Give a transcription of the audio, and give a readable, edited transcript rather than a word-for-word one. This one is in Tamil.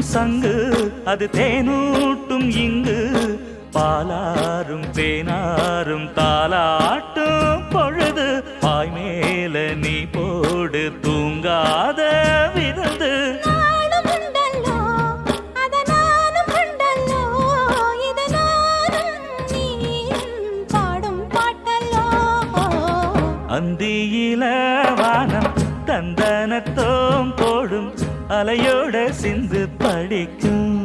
சங்கு அது தேனூட்டும் இங்கு பாலாரும் தேனாரும் தாலாட்டும் பொழுது பாய் மேல நீ போடு தூங்காத விருந்து அந்தியில வானம் தந்தனத்தோம் போடும் அலையோட சிந்து படிக்கும்